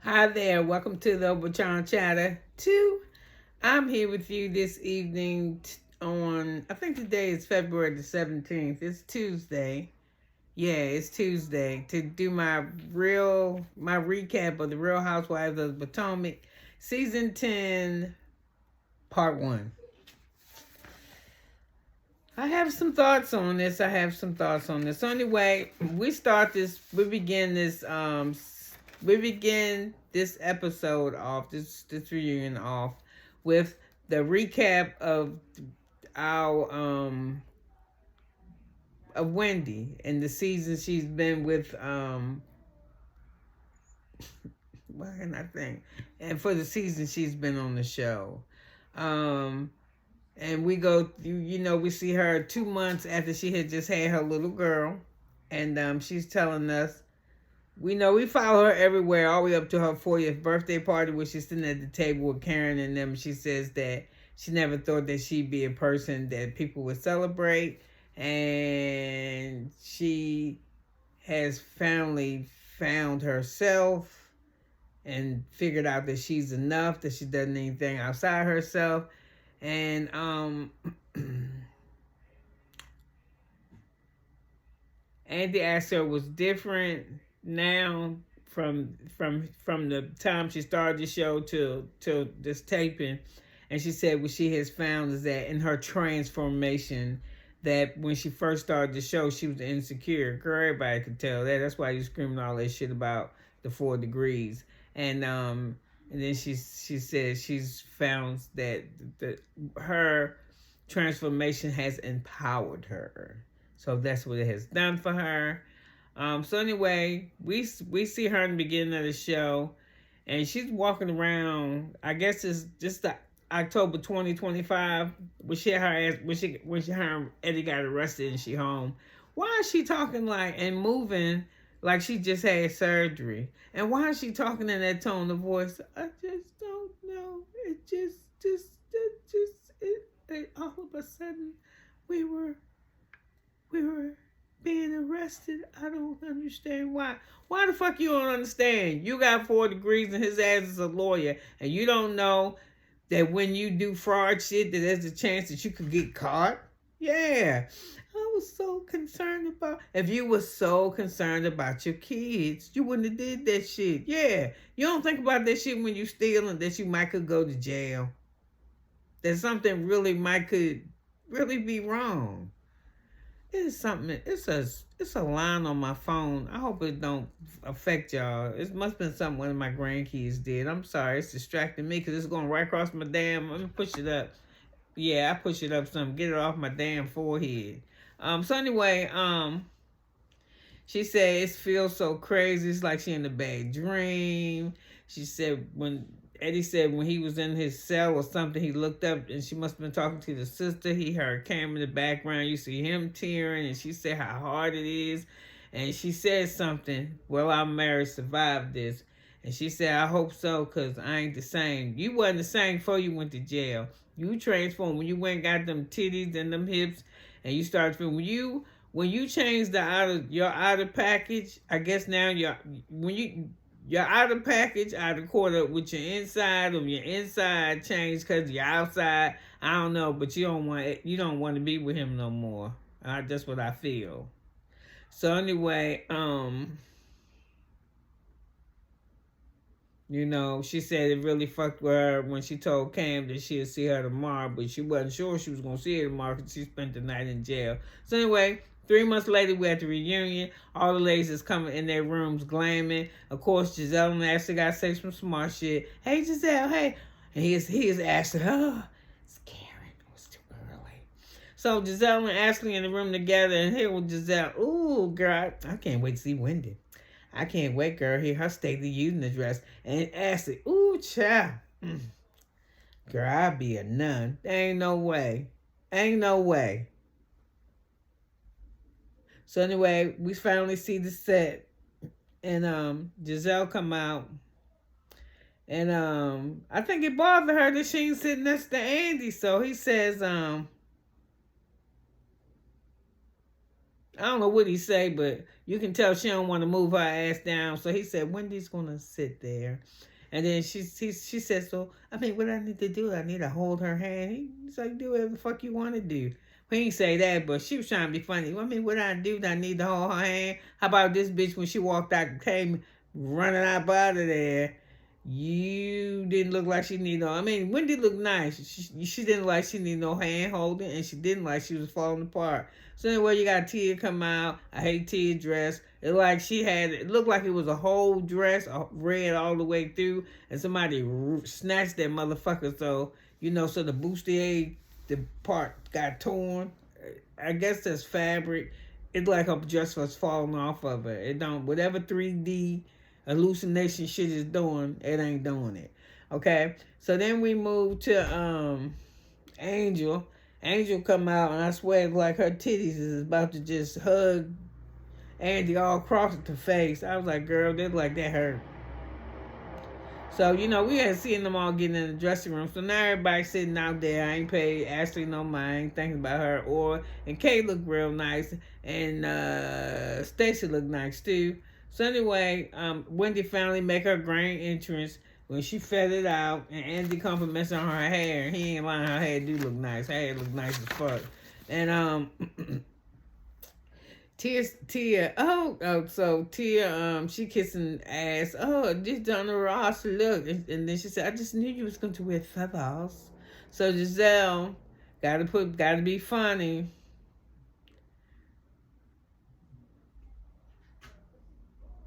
Hi there, welcome to the Overtron Chatter 2. I'm here with you this evening on, I think today is February the 17th. It's Tuesday. Yeah, it's Tuesday to do my recap of the Real Housewives of the Potomac, Season 10, Part 1. I have some thoughts on this. So anyway, we begin this episode off, this reunion off, with the recap of our of Wendy and the season she's been with what can I think? And for the season she's been on the show. And we go through, we see her 2 months after she had just had her little girl. And she's telling us, we follow her everywhere, all the way up to her 40th birthday party where she's sitting at the table with Karen and them. She says that she never thought that she'd be a person that people would celebrate. And she has finally found herself and figured out that she's enough, that she doesn't need anything outside herself. And Andy asked her was different now from the time she started the show to this taping. And she said what she has found is that in her transformation, that when she first started the show, she was insecure. Girl, everybody could tell that. That's why you screaming all that shit about the 4 degrees. And then she said she's found that her transformation has empowered her. So that's what it has done for her. So anyway, we see her in the beginning of the show, and she's walking around. I guess it's just the October 2025 when her and Eddie got arrested and she home. Why is she talking like and moving like she just had surgery? And why is she talking in that tone of voice? I just don't know. All of a sudden, we were being arrested. I don't understand why. Why the fuck you don't understand? You got 4 degrees and his ass is a lawyer, and you don't know that when you do fraud shit, that there's a chance that you could get caught? Yeah. I was so concerned about, if you were so concerned about your kids, you wouldn't have did that shit. Yeah. You don't think about that shit when you steal and that you might could go to jail. That something could really be wrong. It's something, it's a line on my phone. I hope it don't affect y'all. It must have been something one of my grandkids did. I'm sorry, it's distracting me because it's going right across my damn, let me push it up. Yeah, I push it up some, get it off my damn forehead. So anyway, she said it feels so crazy. It's like she in a bad dream. She said Eddie said when he was in his cell or something, he looked up and she must have been talking to the sister. He heard Cam in the background. You see him tearing, and she said how hard it is. And she said something, well, I'm married, survived this. And she said, I hope so, because I ain't the same. You wasn't the same before you went to jail. You transformed when you went and got them titties and them hips, and you started feeling, when you changed your outer package, I guess now your outer package out of quarter with your inside, or your inside changed because your outside, I don't know, but you don't want to be with him no more. That's what I feel. So anyway, she said it really fucked with her when she told Cam that she'd see her tomorrow, but she wasn't sure she was going to see her tomorrow because she spent the night in jail. So anyway, 3 months later, we're at the reunion. All the ladies is coming in their rooms glamming. Of course, Giselle and Ashley got to say some smart shit. Hey, Giselle, hey. And he is Ashley, it's Karen. It was too early. So Giselle and Ashley in the room together, and here with Giselle. Ooh, girl, I can't wait to see Wendy. I can't wait, girl. Hear her State of the Union address. And Ashley, ooh, child. Girl, I'd be a nun. There ain't no way. Ain't no way. So anyway, we finally see the set. And Giselle come out. And I think it bothered her that she ain't sitting next to Andy. So he says, I don't know what he say, but you can tell she don't want to move her ass down. So he said, Wendy's gonna sit there. And then she said, so, I mean, what I need to do, I need to hold her hand. He's like, do whatever the fuck you want to do. He didn't say that, but she was trying to be funny. I mean, what I do, I need to hold her hand. How about this bitch when she walked out, came running out of there? You didn't look like she needed no. I mean, Wendy looked nice. She didn't like she needed no hand holding, and she didn't like she was falling apart. So anyway, you got Tia come out. I hate Tia dress. It looked like it was a whole dress, red all the way through, and somebody snatched that motherfucker. So so the bustier, the part got torn. I guess that's fabric. It's like her dress was falling off of it. It don't whatever 3D hallucination shit is doing, it ain't doing it. Okay, so then we move to Angel. Angel come out, and I swear it's like her titties is about to just hug Andy all across the face. I was like, girl, they like that hurt. So, we had seen them all getting in the dressing room. So now everybody's sitting out there. I ain't paid Ashley no mind, thinking about her. And Kay looked real nice. And Stacey looked nice too. So anyway, Wendy finally make her grand entrance when she fed it out. And Andy compliments on her hair. He ain't lying, her hair do look nice. Her hair look nice as fuck. And Tia, she kissing ass. Oh, this Donna Ross, look. And then she said, I just knew you was going to wear feathers. So Giselle, gotta be funny.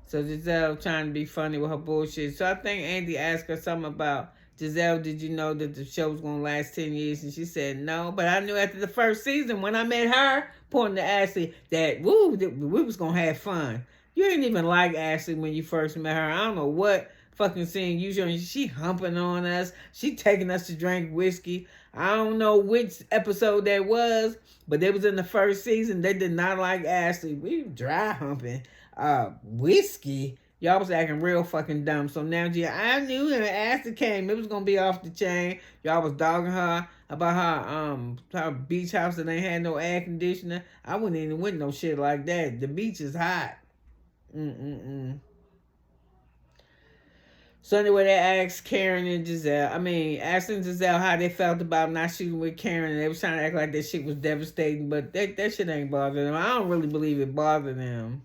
So Giselle trying to be funny with her bullshit. So I think Andy asked her something about, Giselle, did you know that the show was going to last 10 years? And she said, no. But I knew after the first season, when I met her, pointing to Ashley, that, we was going to have fun. You didn't even like Ashley when you first met her. I don't know what fucking scene you showing. She humping on us. She taking us to drink whiskey. I don't know which episode that was, but it was in the first season. They did not like Ashley. We were dry humping. Whiskey? Y'all was acting real fucking dumb. So now, I knew when Ashley came, it was gonna be off the chain. Y'all was dogging her about her beach house that ain't had no air conditioner. I wouldn't even went no shit like that. The beach is hot. So anyway, they asked Karen and Giselle. Ashley and Giselle how they felt about not shooting with Karen, and they was trying to act like that shit was devastating, but that shit ain't bothering them. I don't really believe it bothered them.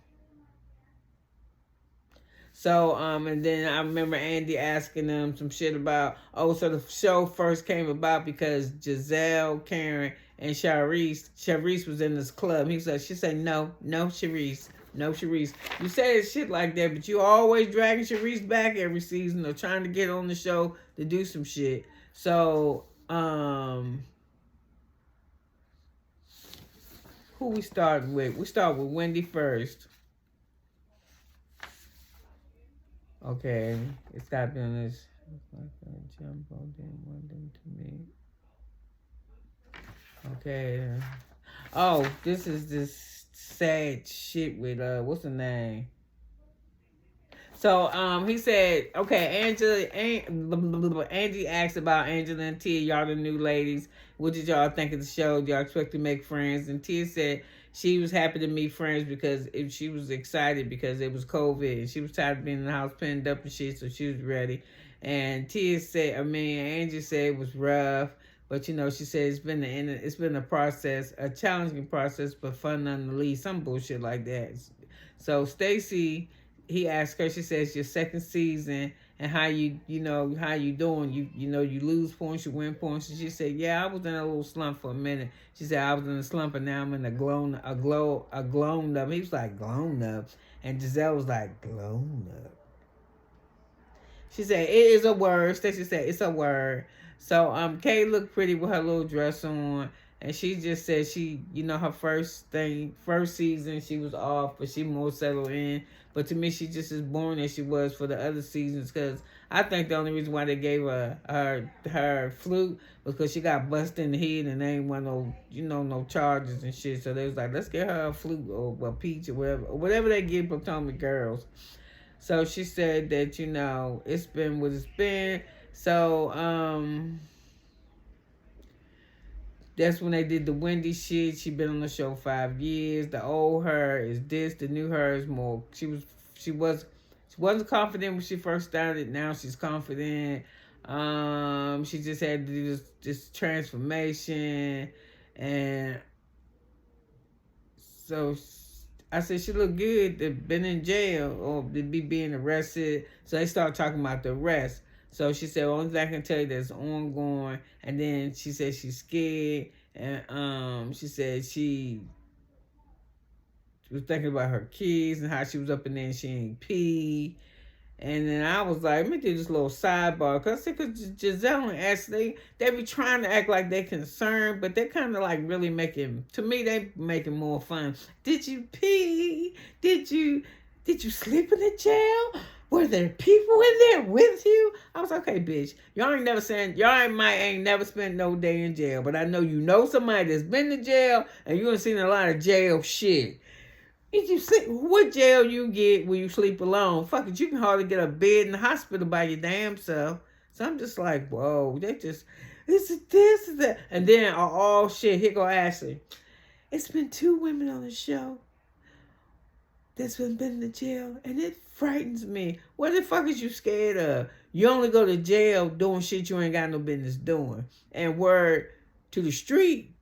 So, and then I remember Andy asking them some shit about, so the show first came about because Giselle, Karen, and Charisse was in this club. She said, no, Charisse. No, Charisse. You say shit like that, but you always dragging Charisse back every season or trying to get on the show to do some shit. So, who we starting with? We start with Wendy first. Okay, it's got been this. Jumbo didn't want them to me. Okay. Oh, this is this sad shit with what's the name? So he said, okay, Angie asked about Angela and Tia, y'all the new ladies. What did y'all think of the show? Do y'all expect to make friends? And Tia said she was happy to meet friends because she was excited because it was COVID and she was tired of being in the house pinned up and shit, so she was ready. And Tia said, Angie said it was rough, but she said it's been a process, a challenging process, but fun nonetheless. Some bullshit like that. So Stacey, he asked her, she says, your second season and how you doing? You lose points, you win points. And she said, yeah, I was in a little slump for a minute. She said, I was in a slump and now I'm in a glown up. He was like, glown up. And Giselle was like, glown up. She said, it is a word. Stacey said, it's a word. So Kay looked pretty with her little dress on. And she just said her first season, she was off, but she more settled in. But to me, she just as boring as she was for the other seasons, because I think the only reason why they gave her flute was because she got busted in the head and they ain't want no charges and shit. So they was like, let's get her a flute or a peach or whatever they give Potomac girls. So she said that, it's been what it's been. So, That's when they did the Wendy shit. She been on the show 5 years. The old her is this. The new her is more. She wasn't confident when she first started. Now she's confident. She just had to do this transformation, and so I said she looked good. They've been in jail or to be being arrested. So they start talking about the arrest. So she said, only thing I can tell you that's ongoing. And then she said she's scared. And she said she was thinking about her kids and how she was up in there and she ain't pee. And then I was like, let me do this little sidebar. Because Giselle and Ashley, they be trying to act like they're concerned, but they're kind of like really making, to me, they making more fun. Did you pee? Did you sleep in the jail? Were there people in there with you? I was like, okay, bitch. Y'all ain't never spent no day in jail. But I know you know somebody that's been to jail and you ain't seen a lot of jail shit. If you sleep, what jail you get when you sleep alone? Fuck it, you can hardly get a bed in the hospital by your damn self. So I'm just like, whoa, they just, this is that. And then, oh shit, here go Ashley. It's been 2 women on the show that's been to jail, and it frightens me. What the fuck is you scared of? You only go to jail doing shit you ain't got no business doing. And word to the street,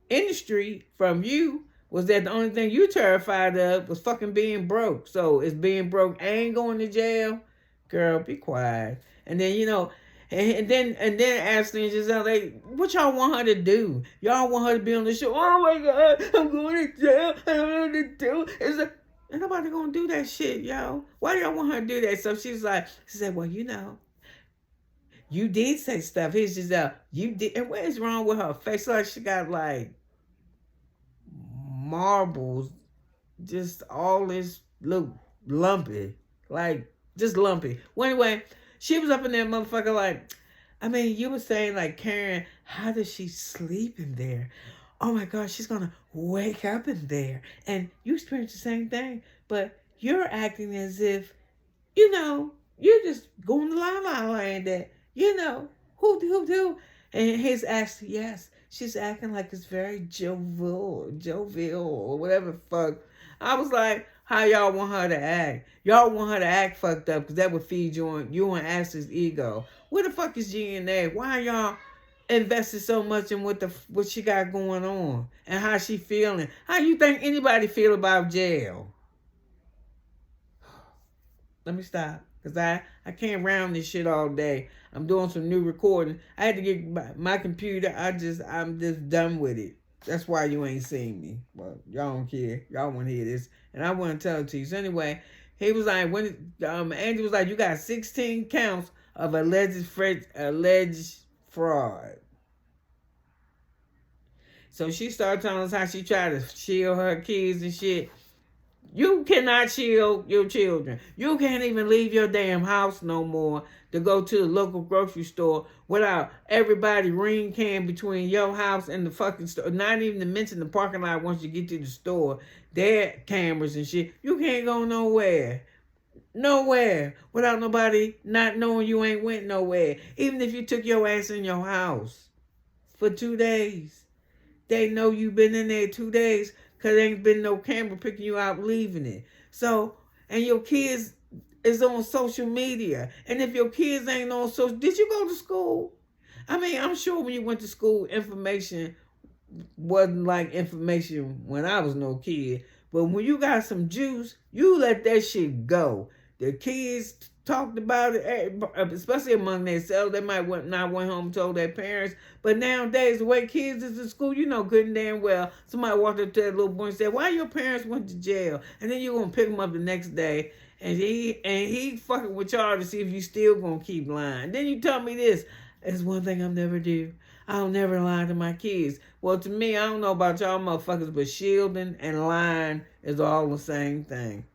in the street, from you, was that the only thing you terrified of was fucking being broke. So is being broke ain't going to jail? Girl, be quiet. And then, and then Ashley and Giselle, what y'all want her to do? Y'all want her to be on the show? Oh my God, I'm going to jail. I don't know what to do. Ain't nobody gonna do that shit, yo. Why do y'all want her to do that? So she said, well, you did say stuff. Here's Giselle. You did. And what is wrong with her face? Like she got like marbles, just all this look lumpy, like just lumpy. Well, anyway, she was up in there, motherfucker. Like, I mean, you were saying like, Karen, how does she sleep in there? Oh my God, she's gonna wake up in there, and you experience the same thing, but you're acting as if, you're just going to la la land that, who, and his actually, yes. She's acting like it's very jovial, or whatever the fuck. I was like, how y'all want her to act? Y'all want her to act fucked up because that would feed you and Ashley's ego. Where the fuck is G&A? Why y'all invested so much in what she got going on and how she feeling? How you think anybody feel about jail? Let me stop. Because I can't round this shit all day. I'm doing some new recording. I had to get my computer. I'm just done with it. That's why you ain't seen me. Well, y'all don't care. Y'all want to hear this. And I want to tell it to you. So anyway, he was like, Andy was like, you got 16 counts of alleged fraud. So she started telling us how she tried to shield her kids and shit. You cannot shield your children. You can't even leave your damn house no more to go to the local grocery store without everybody ring can between your house and the fucking store. Not even to mention the parking lot once you get to the store. Their cameras and shit. You can't go nowhere. Nowhere. Without nobody not knowing you ain't went nowhere. Even if you took your ass in your house for 2 days. They know you been in there 2 days. Because there ain't been no camera picking you out leaving it. So, and your kids is on social media. And if your kids ain't on social, did you go to school? I mean, I'm sure when you went to school, information wasn't like information when I was no kid. But when you got some juice, you let that shit go. The kids talked about it, especially among themselves. They might not went home and told their parents. But nowadays, the way kids is in school, good and damn well. Somebody walked up to that little boy and said, why your parents went to jail? And then you're going to pick them up the next day. And he fucking with y'all to see if you still going to keep lying. Then you tell me this. It's one thing I'll never do. I'll never lie to my kids. Well, to me, I don't know about y'all motherfuckers, but shielding and lying is all the same thing.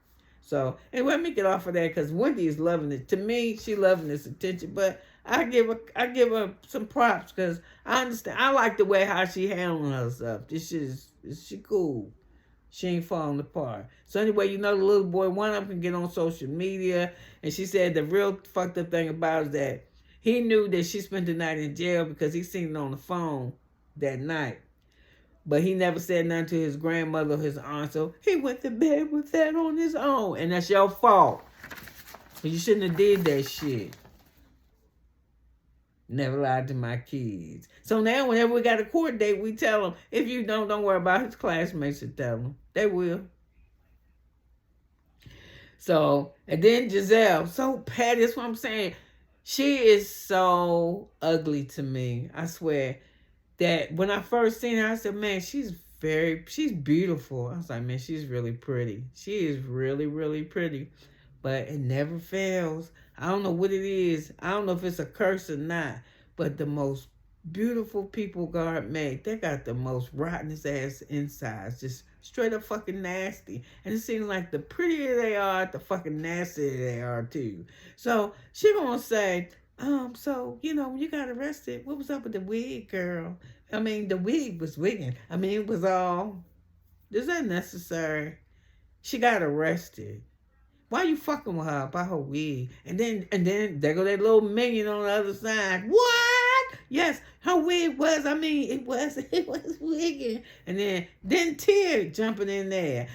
So, anyway, let me get off of that because Wendy is loving it. To me, she loving this attention, but I give her some props because I understand. I like the way how she handling herself. This shit she cool. She ain't falling apart. So anyway, the little boy, one of them can get on social media, and she said the real fucked up thing about it is that he knew that she spent the night in jail because he seen it on the phone that night. But he never said nothing to his grandmother or his aunt, so he went to bed with that on his own. And that's your fault. You shouldn't have did that shit. Never lied to my kids. So now whenever we got a court date, we tell them, if you don't worry about his classmates to tell them. They will. So, and then Giselle, so petty, that's what I'm saying. She is so ugly to me. I swear that when I first seen her, I said, man, she's beautiful. I was like, man, she's really pretty. She is really, really pretty. But it never fails. I don't know what it is. I don't know if it's a curse or not. But the most beautiful people God made, they got the most rottenest ass insides. Just straight up fucking nasty. And it seems like the prettier they are, the fucking nastier they are too. So she gonna say, so, when you got arrested, what was up with the wig, girl? I mean, the wig was wigging. I mean, it was all, is that necessary? She got arrested. Why you fucking with her about her wig? And then there go that little minion on the other side. What? Yes, her wig was, it was wigging. And then Tia jumping in there.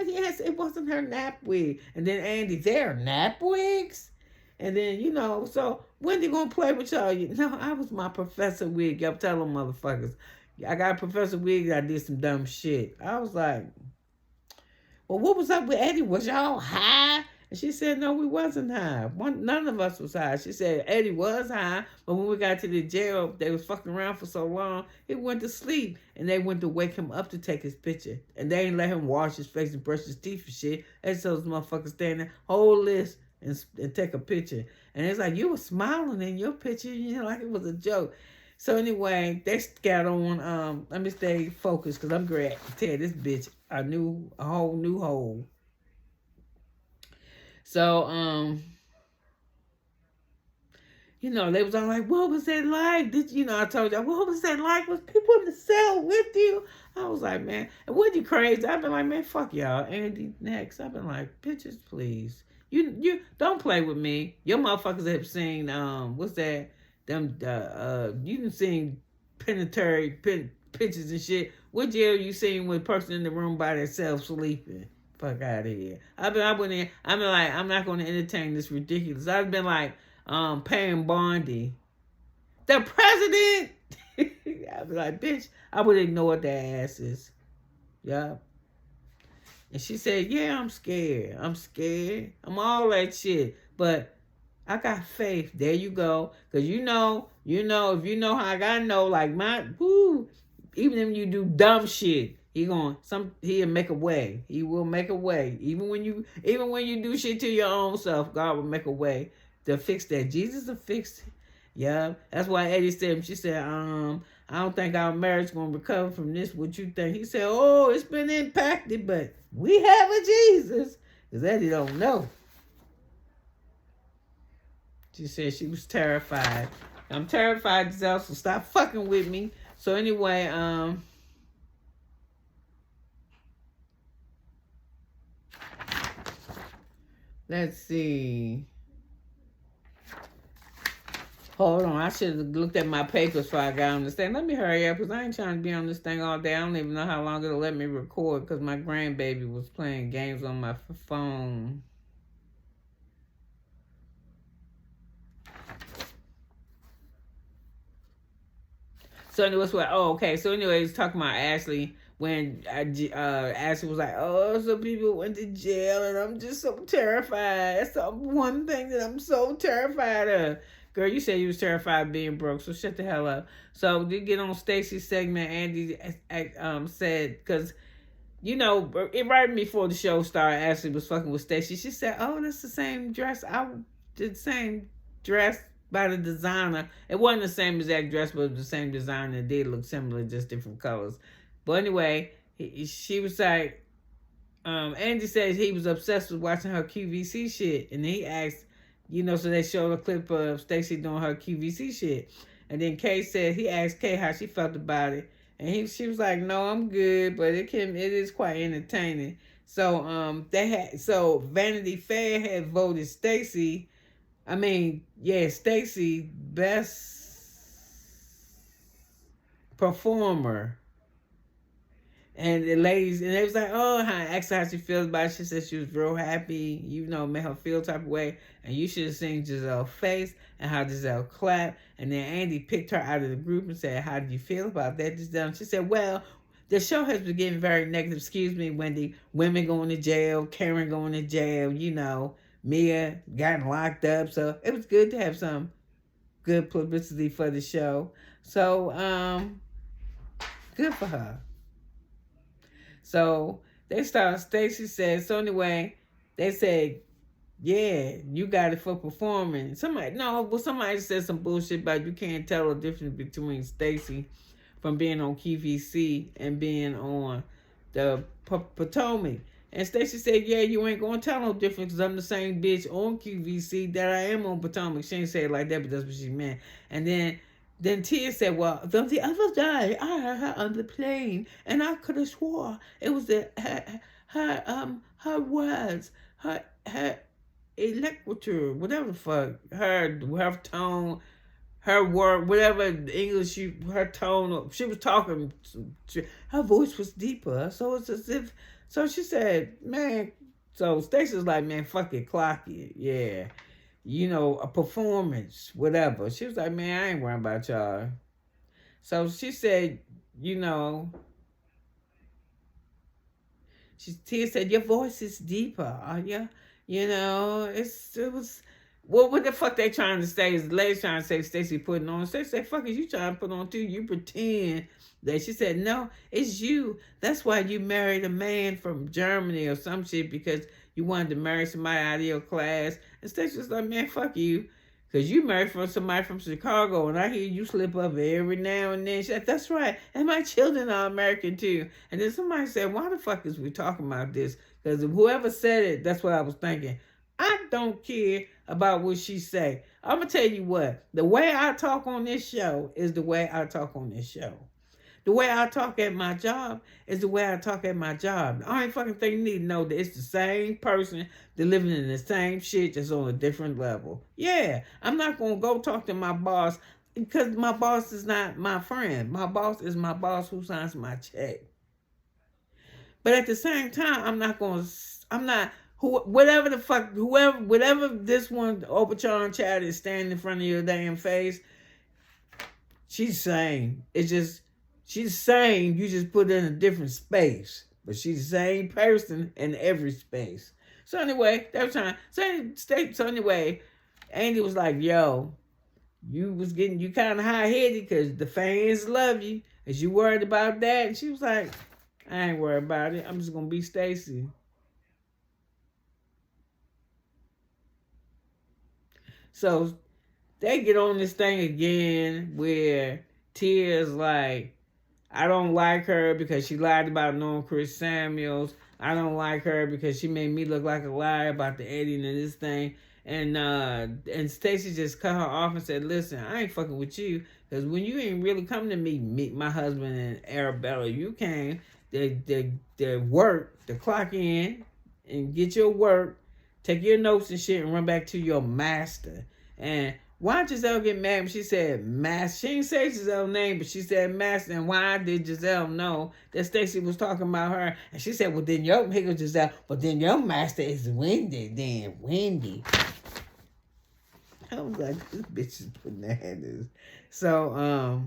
Yes, it wasn't her nap wig. And then Andy, they're nap wigs? And then, so when they gonna play with y'all? No, I was my professor wig. Y'all tell them motherfuckers. I got a professor wig, I did some dumb shit. I was like, well, what was up with Eddie? Was y'all high? And she said, no, we wasn't high. None of us was high. She said Eddie was high, but when we got to the jail, they was fucking around for so long, he went to sleep. And they went to wake him up to take his picture. And they ain't let him wash his face and brush his teeth and shit. And so those motherfuckers stand there, whole list, and take a picture. And it's like, you were smiling in your picture, like it was a joke. So anyway, they got on, let me stay focused because I'm great to tell this bitch a whole new hole. So, they was all like, what was that like? I told you, what was that like? Was people in the cell with you? I was like, man, and wasn't you crazy? I've been like, man, fuck y'all. Andy, next. I've been like, bitches, please. You don't play with me. Your motherfuckers have seen, what's that? You done seen penitentiary pictures and shit. What jail you seen with a person in the room by themselves sleeping? Fuck out of here. I've been like, I'm not going to entertain this ridiculous. I've been like, paying Bondi. The president! I'd be like, bitch, I would ignore their asses. Yeah. And she said, yeah, I'm scared. I'm all that shit. But I got faith. There you go. Because if you know how I gotta know, like even if you do dumb shit, he'll make a way. He will make a way. Even when you do shit to your own self, God will make a way to fix that. Jesus will fix it. Yeah. That's why Eddie said, she said, I don't think our marriage gonna recover from this. What you think? He said, oh, it's been impacted, but we have a Jesus. Because Eddie don't know. She said she was terrified. I'm terrified, Giselle, so stop fucking with me. So anyway, let's see. Hold on, I should have looked at my papers before I got on this thing. Let me hurry up, because I ain't trying to be on this thing all day. I don't even know how long it'll let me record, because my grandbaby was playing games on my phone. So anyway, So anyway, he's talking about Ashley when Ashley was like, oh, some people went to jail and I'm just so terrified. That's the one thing that I'm so terrified of. Girl, you said you was terrified of being broke, so shut the hell up. So to get on Stacey's segment, Andy said, because, right before the show started, Ashley was fucking with Stacey. She said, oh, that's the same dress. I did the same dress by the designer. It wasn't the same exact dress, but it was the same designer. It did look similar, just different colors. But anyway, she was like, Andy says he was obsessed with watching her QVC shit. And he asked, so they showed a clip of Stacey doing her QVC shit. And then Kay said, he asked Kay how she felt about it. And she was like, no, I'm good, but it is quite entertaining. So Vanity Fair had voted Stacey. Stacey best performer. And the ladies, and they was like, oh, I asked her how she feels about it. She said she was real happy, made her feel type of way. And you should have seen Giselle's face and how Giselle clapped. And then Andy picked her out of the group and said, how did you feel about that, Giselle? And she said, well, the show has been getting very negative. Excuse me, Wendy. Women going to jail, Karen going to jail, Mia gotten locked up. So it was good to have some good publicity for the show. So, good for her. So Stacey said, so anyway, they said, yeah, you got it for performing. Somebody said some bullshit about you can't tell the difference between Stacey from being on QVC and being on the Potomac. And Stacey said, yeah, you ain't going to tell no difference because I'm the same bitch on QVC that I am on Potomac. She ain't say it like that, but that's what she meant. And then Tia said, well, the other day, I heard her on the plane, and I could have swore it was her words, her electric, whatever the fuck, her tone, her word, whatever English, her tone, she was talking, her voice was deeper, so it's as if, so she said, man, so Stacey's like, man, fuck it, clock it, yeah. A performance, whatever. She was like, man, I ain't worrying about y'all. So she said, Tia said, your voice is deeper, are you? It was, what the fuck they trying to say is the lady trying to say Stacey putting on. Stacey said, fuck is you trying to put on too? You pretend that. She said, no, it's you. That's why you married a man from Germany or some shit because you wanted to marry somebody out of your class. And Stacey was like, man, fuck you. Because you married from somebody from Chicago, and I hear you slip up every now and then. She said, that's right. And my children are American, too. And then somebody said, why the fuck is we talking about this? Because whoever said it, that's what I was thinking. I don't care about what she say. I'm going to tell you what. The way I talk on this show is the way I talk on this show. The way I talk at my job is the way I talk at my job. The only fucking thing you need to know that it's the same person delivering in the same shit just on a different level. Yeah, I'm not going to go talk to my boss because my boss is not my friend. My boss is my boss who signs my check. But at the same time, whatever this one Overcharged child is standing in front of your damn face, she's saying, she's saying you just put her in a different space. But she's the same person in every space. So anyway, that was time. So anyway, Andy was like, yo, you kind of high-headed because the fans love you. Is you worried about that? And she was like, I ain't worried about it. I'm just going to be Stacey. So they get on this thing again where Tia's like, I don't like her because she lied about knowing Chris Samuels. I don't like her because she made me look like a liar about the editing of this thing. And Stacey just cut her off and said, listen, I ain't fucking with you because when you ain't really come to meet my husband and Arabella, you came to work, to clock in and get your work, take your notes and shit and run back to your master. And why did Giselle get mad when she said master? She didn't say Giselle's name, but she said master. And why did Giselle know that Stacey was talking about her? And she said, well, then Giselle, but then your master is Wendy. Then Wendy. I was like, this bitch is bananas. So,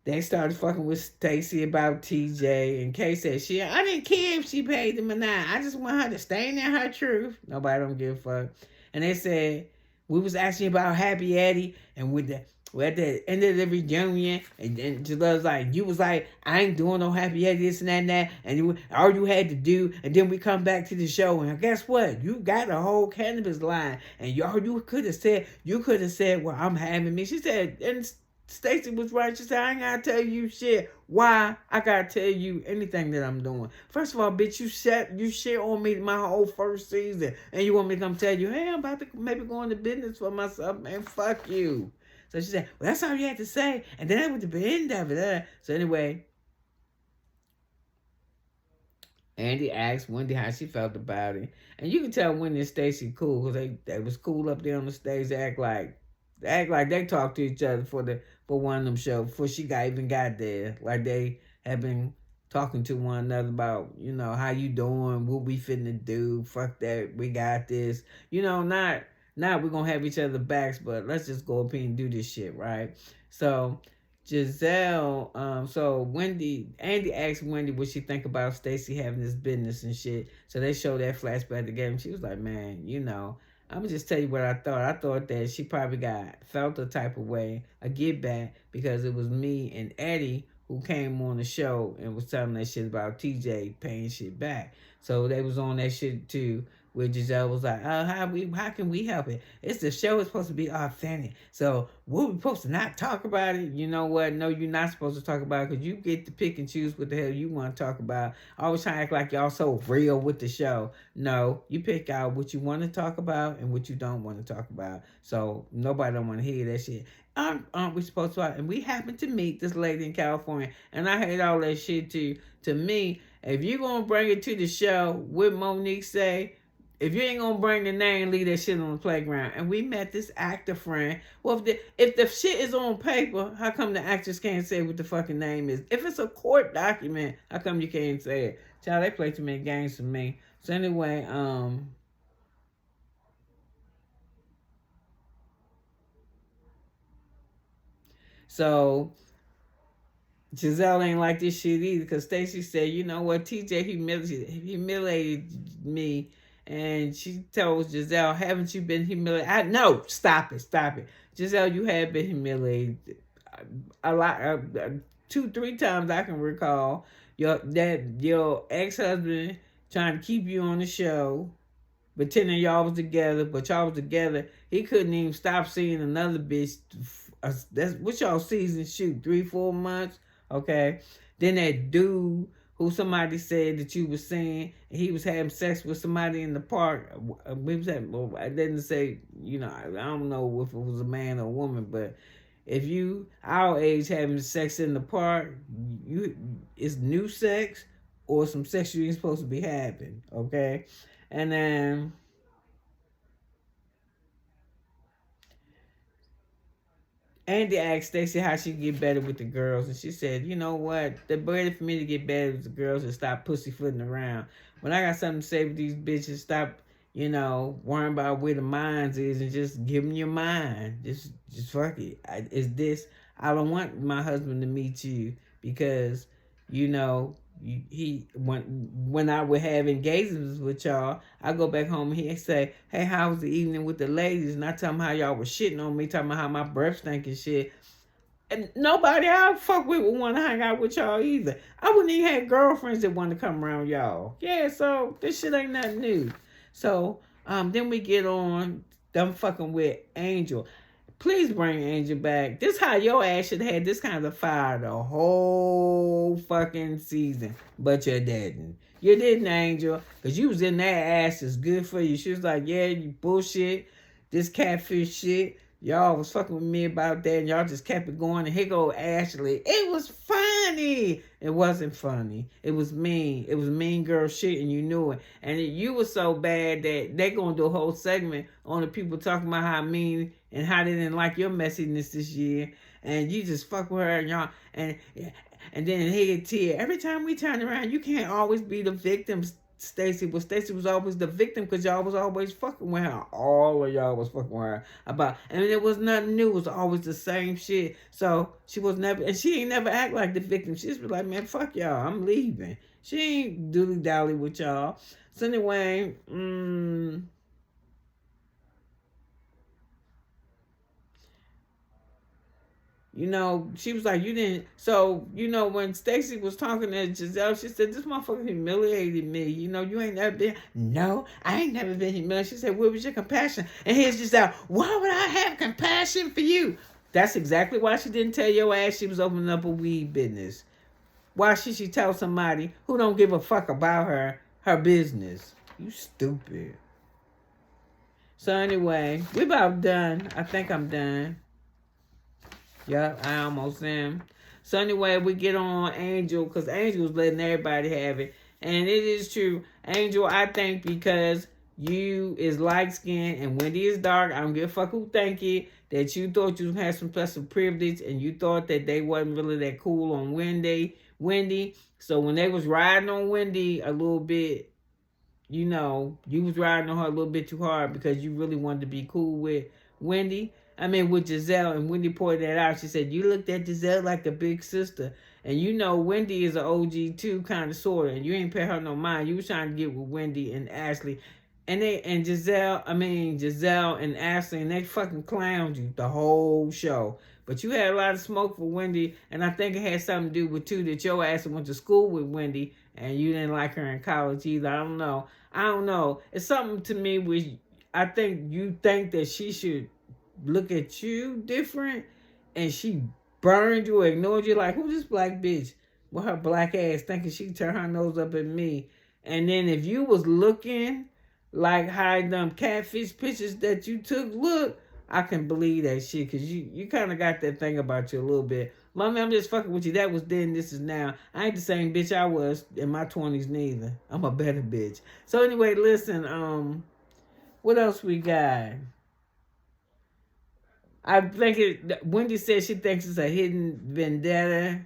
they started fucking with Stacey about TJ, and Kay said, I didn't care if she paid them or not. I just want her to stand in her truth. Nobody don't give a fuck. And they said, we was asking about Happy Eddie, and at the end of the reunion, and Giselle's like, you was like, I ain't doing no Happy Eddie, this and that, and all you had to do, and then we come back to the show, and guess what? You got a whole cannabis line, and you could have said, well, I'm having me. She said, and Stacey was right. She said, I ain't gotta tell you shit. Why? I gotta tell you anything that I'm doing. First of all, bitch, you shit on me my whole first season. And you want me to come tell you, hey, I'm about to maybe go into business for myself, man. Fuck you. So she said, well, that's all you had to say. And then that was the end of it. So anyway, Andy asked Wendy how she felt about it. And you can tell Wendy and Stacey cool because they was cool up there on the stage. They act like They act like they talk to each other for one of them shows before she even got there. Like they have been talking to one another about, how you doing, what we finna do, fuck that, we got this. Not we're gonna have each other backs, but let's just go up here and do this shit, right? So Giselle, so Andy asked Wendy what she think about Stacey having this business and shit. So they showed that flashback again. She was like, man, I'm gonna just tell you what I thought. I thought that she probably felt a type of way, a get back, because it was me and Eddie who came on the show and was telling that shit about TJ paying shit back. So they was on that shit too, where Giselle was like, oh, how can we help it? The show is supposed to be authentic. So we're supposed to not talk about it. You know what? No, you're not supposed to talk about it, because you get to pick and choose what the hell you want to talk about. Always trying to act like y'all so real with the show. No, you pick out what you want to talk about and what you don't want to talk about. So nobody don't want to hear that shit. Aren't we supposed to? And we happened to meet this lady in California, and I hate all that shit too. To me, if you're gonna bring it to the show, what Monique say, if you ain't gonna bring the name, leave that shit on the playground. And we met this actor friend. Well, if the shit is on paper, how come the actress can't say what the fucking name is? If it's a court document, how come you can't say it? Child, they play too many games for me. So anyway, so Giselle ain't like this shit either, because Stacey said, you know what, TJ humiliated me. And she told Giselle, haven't you been humiliated? No, stop it. Giselle, you have been humiliated a lot, 2-3 times I can recall. Your ex-husband trying to keep you on the show, pretending y'all was together, but y'all was together. He couldn't even stop seeing another bitch. That's what y'all season shoot, 3-4 months. Okay. Then that dude who somebody said that you were seeing, he was having sex with somebody in the park. I didn't say, I don't know if it was a man or a woman, but if you our age having sex in the park, it's new sex or some sex you ain't supposed to be having. Okay. And then Andy asked Stacey how she get better with the girls, and she said, you know what? The better for me to get better with the girls is stop pussyfooting around. When I got something to say with these bitches, stop, worrying about where the minds is and just give them your mind. Just fuck it. I don't want my husband to meet you because, when I would have engagements with y'all, I go back home and he'd say, hey, how was the evening with the ladies? And I tell him how y'all was shitting on me, talking about how my breath stank and shit. And nobody I fuck with would want to hang out with y'all either. I wouldn't even have girlfriends that want to come around y'all. Yeah, so this shit ain't nothing new. So then we get on them fucking with Angel. Please bring Angel back. This how your ass should have had this kind of fire the whole fucking season. But you didn't. You didn't, Angel. Because you was in that ass is good for you. She was like, yeah, you bullshit. This catfish shit. Y'all was fucking with me about that. And y'all just kept it going. And here go Ashley. It was funny. It wasn't funny. It was mean. It was mean girl shit. And you knew it. And you was so bad that they going to do a whole segment on the people talking about how mean and how they didn't like your messiness this year. And you just fuck with her and y'all. And then head tear. Every time we turn around, you can't always be the victim, Stacey. But Stacey was always the victim because y'all was always fucking with her. All of y'all was fucking with her. And it was nothing new. It was always the same shit. So she was never, and she ain't never act like the victim. She just be like, man, fuck y'all. I'm leaving. She ain't dilly-dally with y'all. So anyway, she was like, you didn't. So, when Stacey was talking to Giselle, she said, this motherfucker humiliated me. You ain't never been. No, I ain't never been humiliated. She said, where was your compassion? And here's Giselle, why would I have compassion for you? That's exactly why she didn't tell your ass she was opening up a weed business. Why should she tell somebody who don't give a fuck about her business? You stupid. So anyway, we about done. I think I'm done. Yep, I almost am. So anyway, we get on Angel because Angel was letting everybody have it. And it is true. Angel, I think because you is light skinned and Wendy is dark. I don't give a fuck who think it. That you thought you had some special privilege and you thought that they wasn't really that cool on Wendy. So when they was riding on Wendy a little bit, you know, you was riding on her a little bit too hard because you really wanted to be cool with Wendy. I mean, with Giselle, and Wendy pointed that out. She said, you looked at Giselle like a big sister. And you know, Wendy is an OG too, kind of, sort of. And you ain't pay her no mind. You was trying to get with Wendy and Ashley. And Giselle and Ashley, and they fucking clowned you the whole show. But you had a lot of smoke for Wendy, and I think it had something to do with, too, that your ass went to school with Wendy, and you didn't like her in college either. I don't know. It's something to me which I think you think that she should look at you different, and she burned you or ignored you like, who's this black bitch with her black ass thinking she turned her nose up at me? And then if you was looking like how them catfish pictures that you took look, I can believe that shit, because you kind of got that thing about you a little bit. Mommy, I'm just fucking with you. That was then, this is now. I ain't the same bitch I was in my 20s neither. I'm a better bitch. So anyway, listen, what else we got? I think Wendy said she thinks it's a hidden vendetta.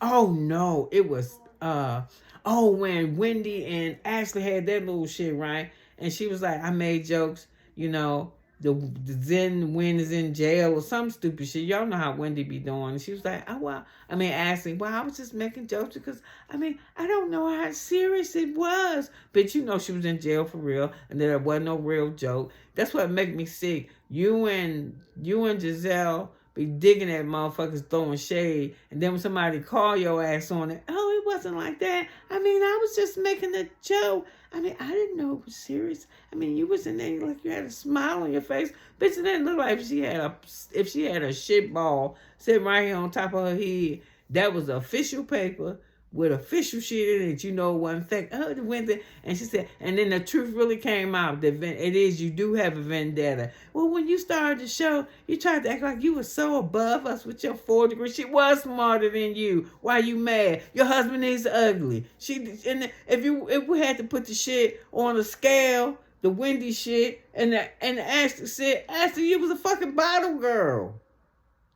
Oh no, it was when Wendy and Ashley had that little shit, right? And she was like, I made jokes, you know, the Zen Win is in jail or some stupid shit. Y'all know how Wendy be doing. And she was like, Ashley, well, I was just making jokes because, I don't know how serious it was. But you know she was in jail for real and there wasn't no real joke. That's what make me sick. You and Giselle be digging at motherfuckers throwing shade, and then when somebody call your ass on it, oh, it wasn't like that. I was just making a joke. I didn't know it was serious. You was in there like you had a smile on your face. Bitch, it didn't look like if she had a shit ball sitting right here on top of her head. That was official paper with official shit in it. You know it wasn't fake. Oh, the Wednesday. And she said, and then the truth really came out. You do have a vendetta. Well, when you started the show, you tried to act like you were so above us with your 4 degrees. She was smarter than you. Why you mad? Your husband is ugly. If we had to put the shit on a scale, the Wendy shit, and the Ashley shit, Ashley, you was a fucking bottle girl.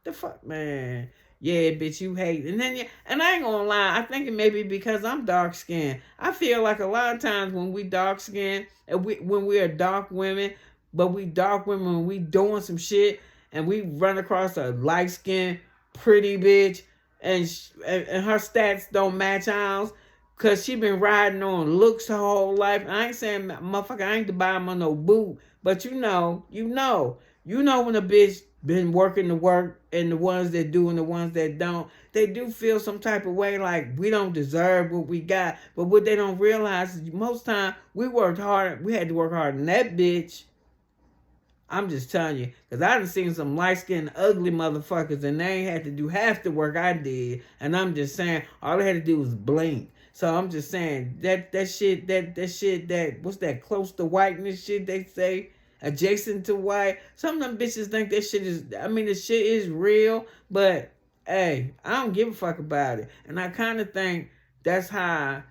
The fuck, man. Yeah, bitch, you hate. And I ain't gonna lie, I think it may be because I'm dark skinned. I feel like a lot of times when we dark skinned, and when we are dark women, but we dark women when we doing some shit, and we run across a light skinned, pretty bitch, and her stats don't match ours, cause she been riding on looks her whole life. I ain't saying, motherfucker, I ain't to buy him no boot, but you know when a bitch been working the work, and the ones that do and the ones that don't, they do feel some type of way like we don't deserve what we got. But what they don't realize is most time we worked hard. We had to work hard than that bitch. I'm just telling you, because I done seen some light-skinned, ugly motherfuckers, and they ain't had to do half the work I did. And I'm just saying, all they had to do was blink. So I'm just saying, that shit, what's that, close to whiteness shit they say? Adjacent to white. Some of them bitches think that shit is, the shit is real, but hey, I don't give a fuck about it. And I kind of think that's how,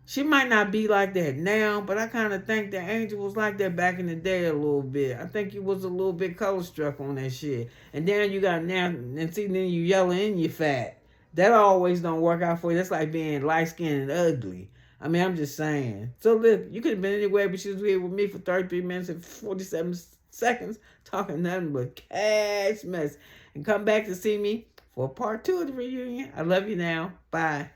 she might not be like that now, but I kind of think that Angel was like that back in the day a little bit. I think he was a little bit color struck on that shit. And then you got now, and see, then you yelling and you fat. That always don't work out for you. That's like being light-skinned and ugly. I'm just saying. So look, you could have been anywhere, but she was here with me for 33 minutes and 47 seconds talking nothing but cash mess. And come back to see me for part 2 of the reunion. I love you now. Bye.